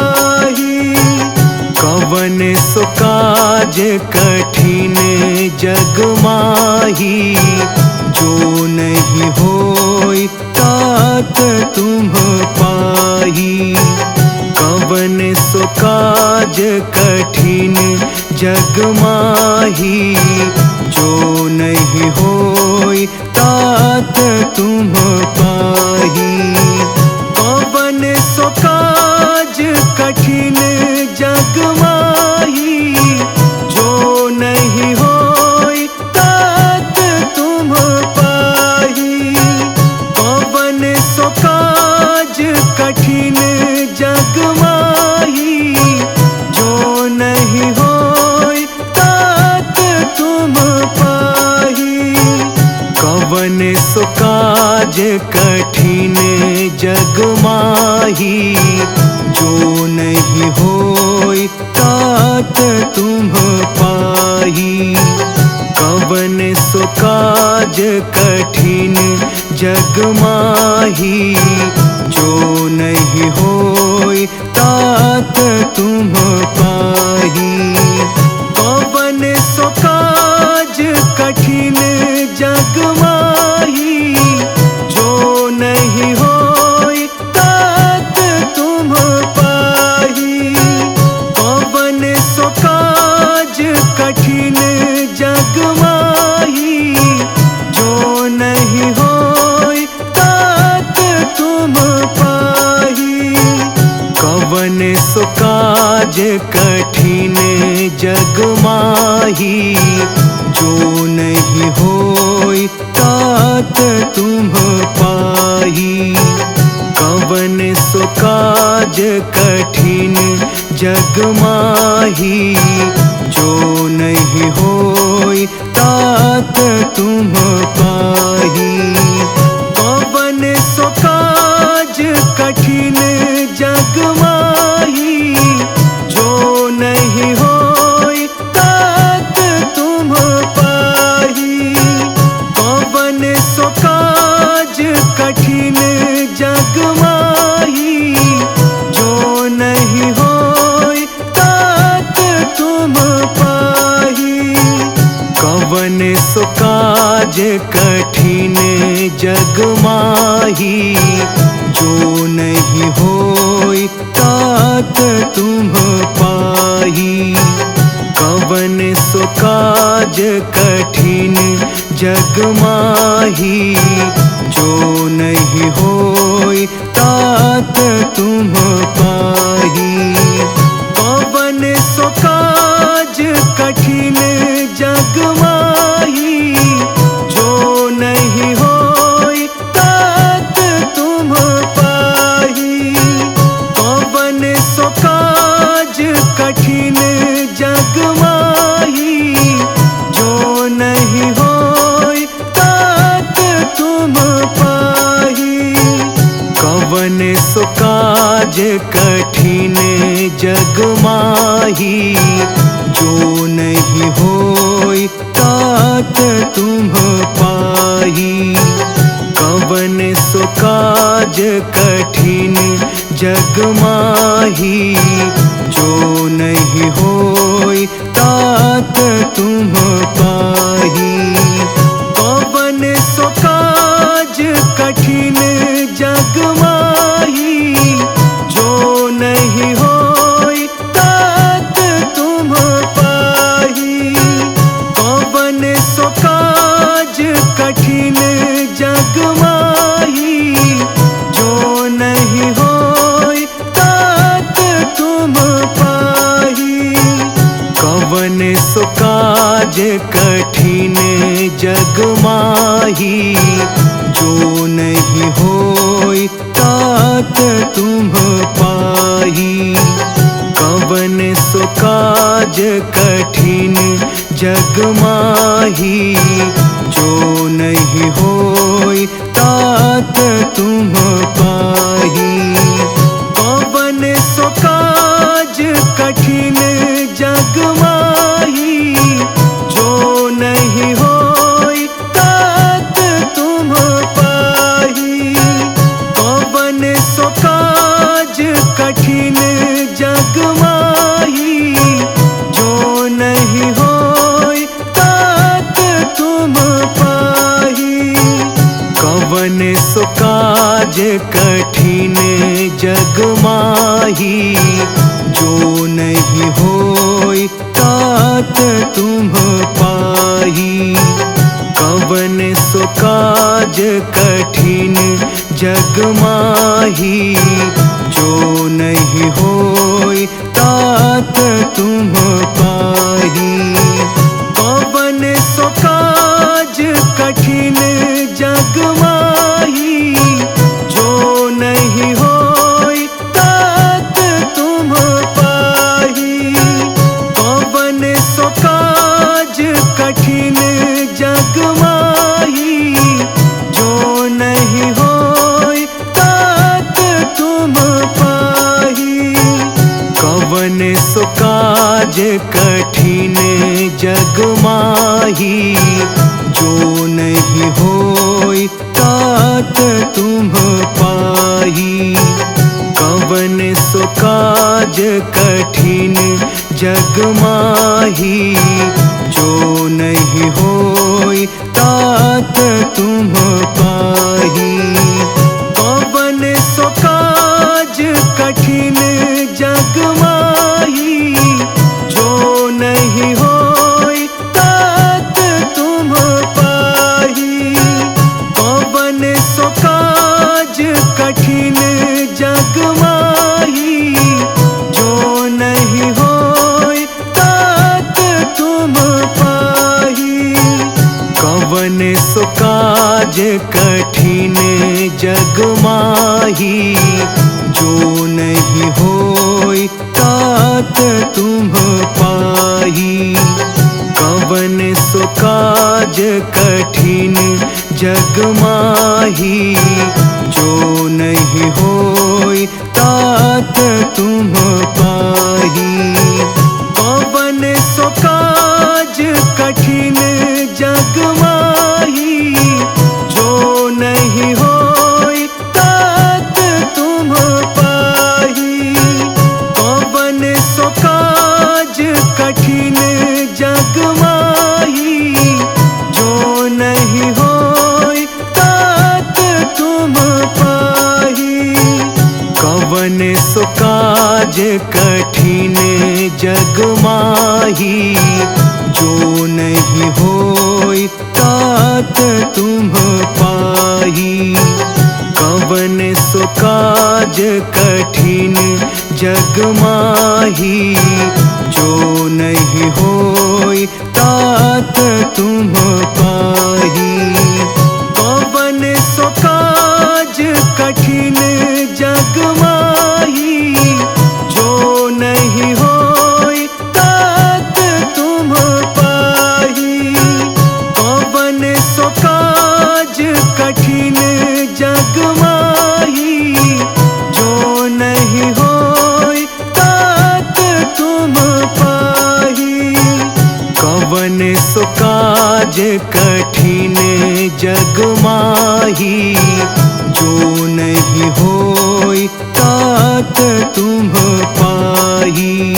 पाही। कवन सो काज कठिन जग माही, जो नहीं होई तात तुम पाही। कवन सो काज कठिन जग माही, जो नहीं होई तात तुम पाही। कवन सो काज कठिन जग माही, जो नहीं होई तात तुम पाही। कवन सो काज कठिन जग माही, जो नहीं होई तात तुम पाही। कठिन जग माही, जो नहीं होई तात तुम पाही। कवन सो काज कठिन जग माही, जो नहीं होई तात तुम पाही। कवन सो काज कठिन जग माही, जो नहीं होई तात तुम पाही। कवन सो काज कठिन जग माही, जो नहीं होई तात तुम पाही। कवन सो काज कठिन जग माही, जो नहीं होई तात तुम पाही। कवन सो काज कठिन जग माही, जो नहीं होई तात तुम पाही। कवन सो काज कठिन जग माही, जो नहीं होई तात तुम पाही। कवन सो काज कठिन जग माही, जो नहीं होई तात तुम पाही। कवन सो काज कठिन जग माही, जो नहीं होई तात तुम पाही। कवन सो काज कठिन जग माही, जो नहीं होई तात तुम पाही। कवन सो काज कठिन जग माही, जो नहीं होई तात तुम पाही। कवन सो काज कठिन जग माही, जो नहीं होई तात तुम पाही। कवन सो काज कठिन जग माही, जो नहीं होई तात तुम पाही। कवन सो काज कठिन जग माही, जो नहीं होई तात तुम पाही। कवन सो काज कठिन जग माही, जो नहीं होई तात तुम पाही। कवन सो काज कठिन जग माही, जो नहीं होई तात तुम पाही। कवन सो काज कठिन जग माही, जो नहीं होई तात तुम पाही। कवन सो काज कठिन जग माही, जो नहीं होई तात तुम पाही। कवन सो काज कठिन जग माही, जो नहीं होई तात तुम पाही। कवन सो काज कठिन जग माही, जो नहीं होई तात तुम पाही। कवन सो काज कठिन जग माही, जो नहीं होई तात तुम पाही। कवन सो काज कठिन जग माही, जो नहीं होई तात तुम पाही। कवन सो काज कठिन जग माही, जो नहीं होई तात तुम पाही। कवन सो काज कठिन जग माही, जो नहीं कठिन जग माही, जो नहीं होई तात तुम पाही। कवन सो काज कठिन जग माही, जो नहीं होई तात तुम पाही। कवन सो काज कठिन जग माही, जो नहीं होई तात तुम पाही। कवन सो काज कठिन जग माही, जो नहीं होई तात तुम पाही। कवन सो काज कठिन जग माही, जो नहीं होई तात तुम पाही। कवन सो काज कठिन जग माही, जो नहीं होई तात तुम पाही। कवन सो काज कठिन जग माही, जो नहीं होई तात तुम पाही। कवन सो काज कठिन जग माही, जो नहीं होई तात तुम पाही। कवन सो काज कठिन जग माही, जो नहीं होई तात तुम पाही। कवन सो काज कठिन जग माही, जो नहीं होई तात तुम पाही। कवन सो काज कठिन जग माही, जो नहीं होई तात तुम पाही। कवन सो काज कठिन जग माही, जो नहीं होई तात तुम पाही। कवन सो काज कठिन जग माही, जो नहीं होई तात तुम पाही।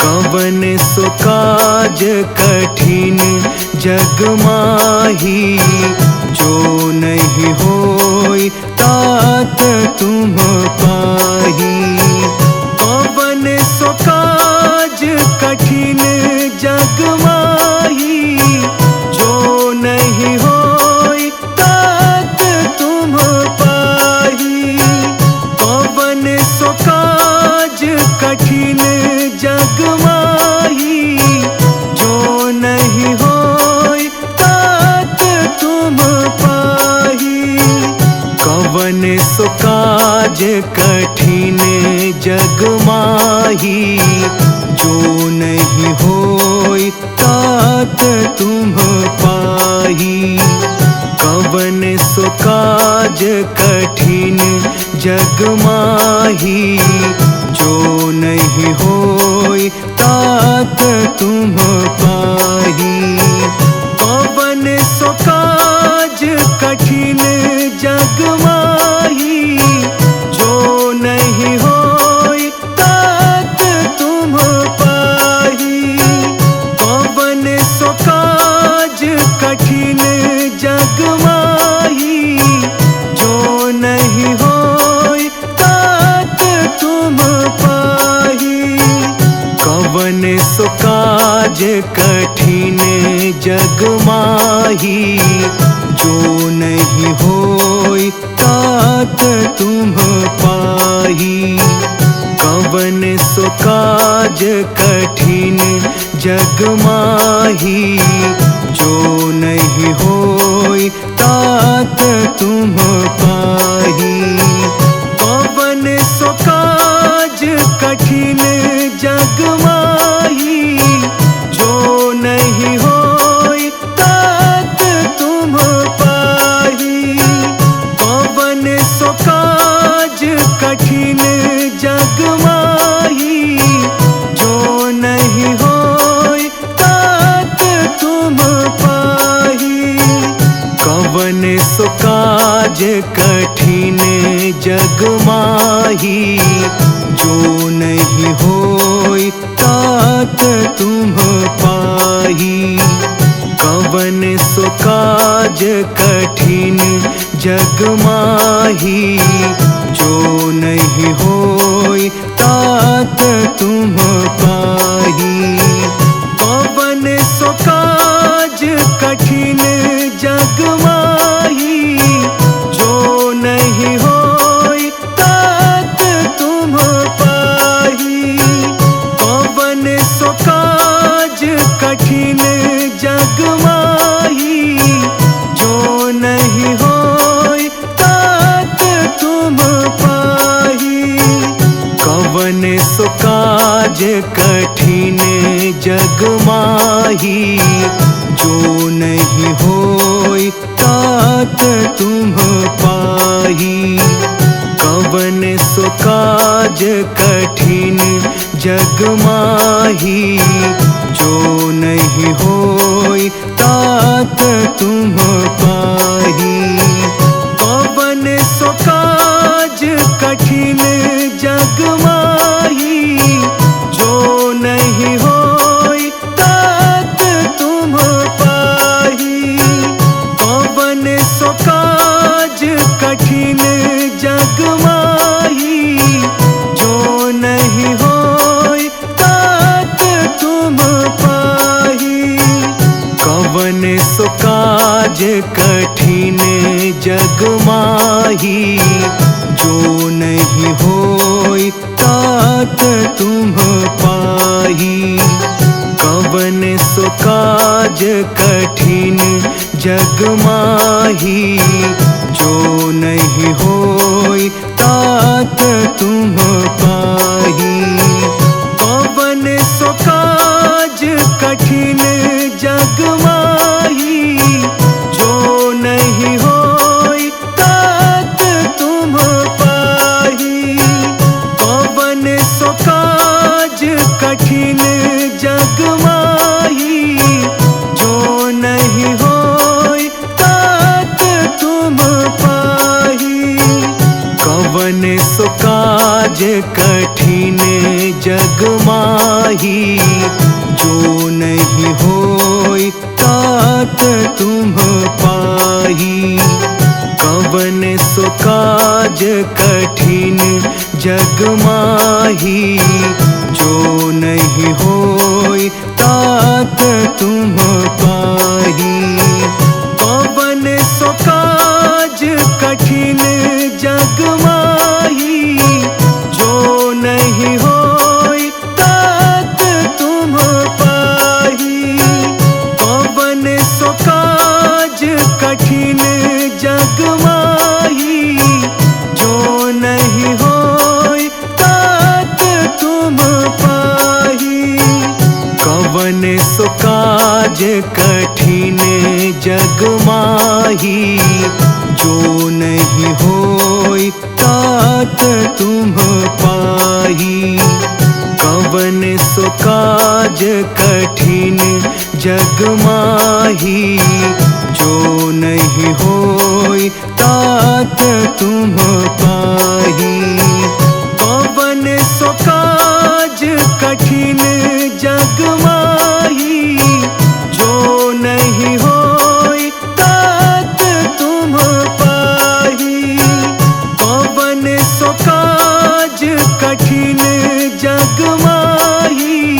कवन सो काज कठिन जग माही, जो नहीं होई तात तुम पाही। कवन सो काज कठिन जग माही, जो नहीं होई तात तुम पाही। कवन सो काज कठिन जग माही, जो नहीं होई तात तुम पाही। कवन सो काज कठिन जग माही, जो नहीं होई तात तुम पाही। कवन सो काज कठिन जग माही, जो नहीं होई तात तुम पाही। कवन सो काज कठिन जग माही, जो नहीं होई तात तुम पाही। कवन सो काज कठिन जग माही, जो नहीं होई तात तुम पाही। कवन सो काज कठिन जग माही, जो नहीं होई तात तुम पाही। कवन सो काज कठिन जग माही, जो नहीं होई तात तुम पाही। कवन सो काज कठिन जग माही, जो नहीं होई तात तुम पाही। कवन सो काज कठिन जग माही, जो नहीं होई कठिन जग माही, जो नहीं होई तात तुम पाही। कवन सो काज कठिन जग माही, जो नहीं होई तात तुम पाही। कवन सो काज कठिन जग माही, जो नहीं होई तात तुम पाही। कवन सो काज कठिन जग माही, जो नहीं होई तात तुम पाही। कवन सो काज कठिन जग माही, जो नहीं होई तात तुम पाही। कवन सो काज कठिन जग माही, जो नहीं होई तात तुम पाही। कवन सो काज कठिन जग माही, जो नहीं होई तात तुम पाही। कवन सो काज कठिन जग माही, जो नहीं होई तात तुम पाही। कवन सो काज कठिन जग माही, जो नहीं होई तात तुम पाही। कवन सो काज कठिन जग माही, जो नहीं होई तात तुम पाही। कवन सो काज कठिन जग माही, जो नहीं होई तात तुम पाही। कवन सो काज कठिन जग माही, जो नहीं होई तात तुम पाही। कवन सो काज कठिन जग माही, जो नहीं होई तात तुम पाही। कवन सो काज कठिन जग माही, जो नहीं होई तात तुम पाही। कवन सो काज कठिन जग माही, जो नहीं होई तात तुम पाही। कवन सो काज कठिन जग माही, जो नहीं होई तात तुम पाही। कवन सो काज कठिन जग माही, जो नहीं होई तात तुम पाही। कवन सो काज कठिन जग माही, जो नहीं होई तात तुम पाही। कवन सो काज कठिन जग माही, जो नहीं होई तात तुम पाही। कवन सो काज कठिन जग माही,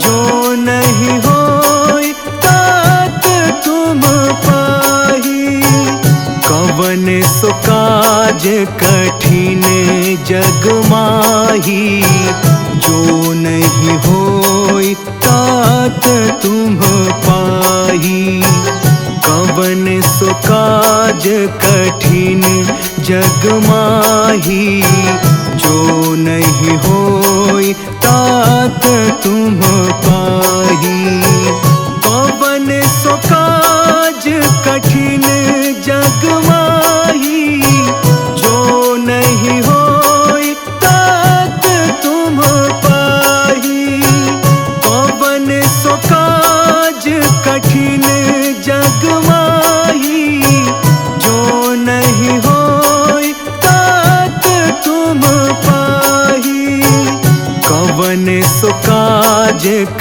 जो नहीं होई तात तुम पाही। कवन सो काज कठिन जग माही, जो नहीं होई तात तुम पाही। कवन सो काज कठिन जग माही, जो नहीं होई तात तुम पाही। कवन सो काज कठिन जग माही, जो नहीं होई तात तुम पाही। कवन सो काज कठिन जग माही, जो नहीं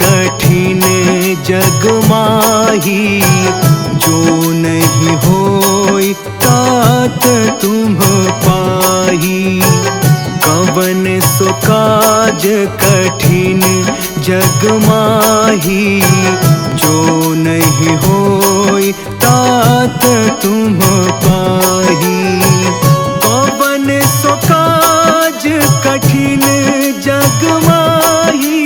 कठिन जग माही, जो नहीं होई तात तुम पाही। कवन सो काज कठिन जग माही, जो नहीं होई तात तुम पाही। कवन सो काज कठिन जग माही,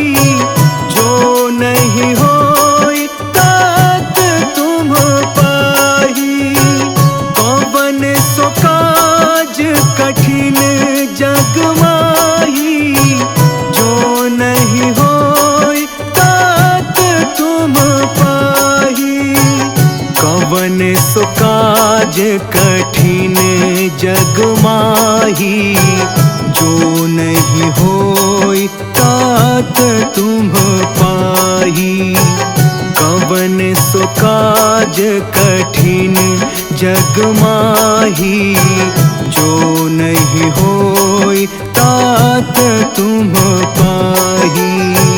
जो नहीं होई तात तुम पाही। कवन सो काज कठिन जग माही, जो नहीं होई तात तुम पाही। कवन सो काज कठिन जग माही, जो नहीं होई तात तुम पाही। कवन सो काज कठिन जग माही, जो नहीं होई तात तुम पाही।